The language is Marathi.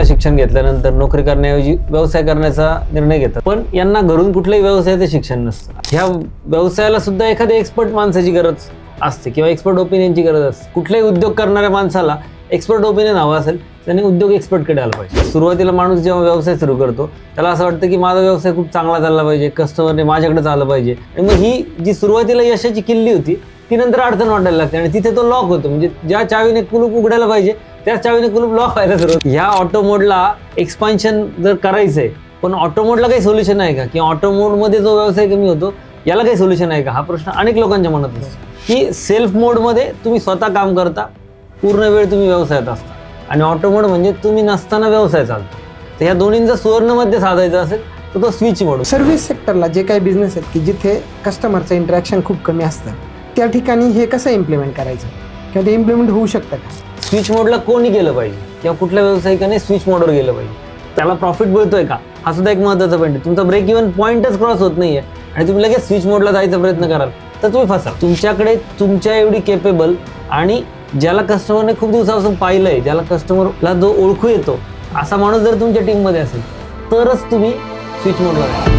शिक्षण घेतल्यानंतर नोकरी करण्याऐवजी व्यवसाय करण्याचा निर्णय घेतात, पण यांना घरून कुठल्याही व्यवसायाचं शिक्षण नसतं. ह्या व्यवसायाला सुद्धा एखाद्या एक्सपर्ट माणसाची गरज असते किंवा एक्सपर्ट ओपिनियनची गरज असते. कुठलाही उद्योग करणाऱ्या माणसाला एक्सपर्ट ओपिनियन हवा असेल त्याने उद्योग एक्सपर्टकडे आला पाहिजे. सुरुवातीला माणूस जेव्हा व्यवसाय सुरू करतो त्याला असं वाटतं की माझा व्यवसाय खूप चांगला चालला पाहिजे, कस्टमरने माझ्याकडेच आलं पाहिजे. आणि मग ही जी सुरुवातीला यशाची किल्ली होती ती नंतर अडचण वाटायला लागते आणि तिथे तो लॉक होतो. म्हणजे ज्या चावीने कुलूप उघडायला पाहिजे त्याच चावीने कुलूप लॉक व्हायला सुरुवात. ह्या ऑटो मोडला एक्सपान्शन जर करायचं आहे, पण ऑटो मोडला काही सोल्युशन आहे का, किंवा ऑटो मोडमध्ये जो व्यवसाय कमी होतो याला काही सोल्युशन आहे का, हा प्रश्न अनेक लोकांच्या मनात असतो. की सेल्फ मोडमध्ये तुम्ही स्वतः काम करता, पूर्ण वेळ तुम्ही व्यवसायात असता, आणि ऑटो मोड म्हणजे तुम्ही नसताना व्यवसाय चालतो. तर ह्या दोन्हींचा सुवर्ण मध्य साधायचा असेल तर तो स्विच मोड. सर्व्हिस सेक्टरला जे काही बिझनेस आहेत की जिथे कस्टमरचं इंटरॅक्शन खूप कमी असतं त्या ठिकाणी हे कसं इम्प्लिमेंट करायचं किंवा ते इम्प्लिमेंट होऊ शकतं का? स्विच मोडला कोणी गेलं पाहिजे किंवा कुठल्या व्यावसायिकाने स्विच मोडवर गेलं पाहिजे, त्याला प्रॉफिट मिळतोय का, हा सुद्धा एक महत्त्वाचा पॉईंट आहे. तुमचा ब्रेक इव्हन पॉईंटच क्रॉस होत नाहीये आणि तुम्ही लगेच स्विच मोडला जायचा प्रयत्न कराल तर तुम्ही फसा. तुमच्याकडे तुमच्या एवढी केपेबल आणि ज्याला कस्टमरने खूप दिवसापासून पाहिलंय, ज्याला कस्टमरला जो ओळखू येतो असा माणूस जर तुमच्या टीममध्ये असेल तरच तुम्ही स्विच मोडला जाल.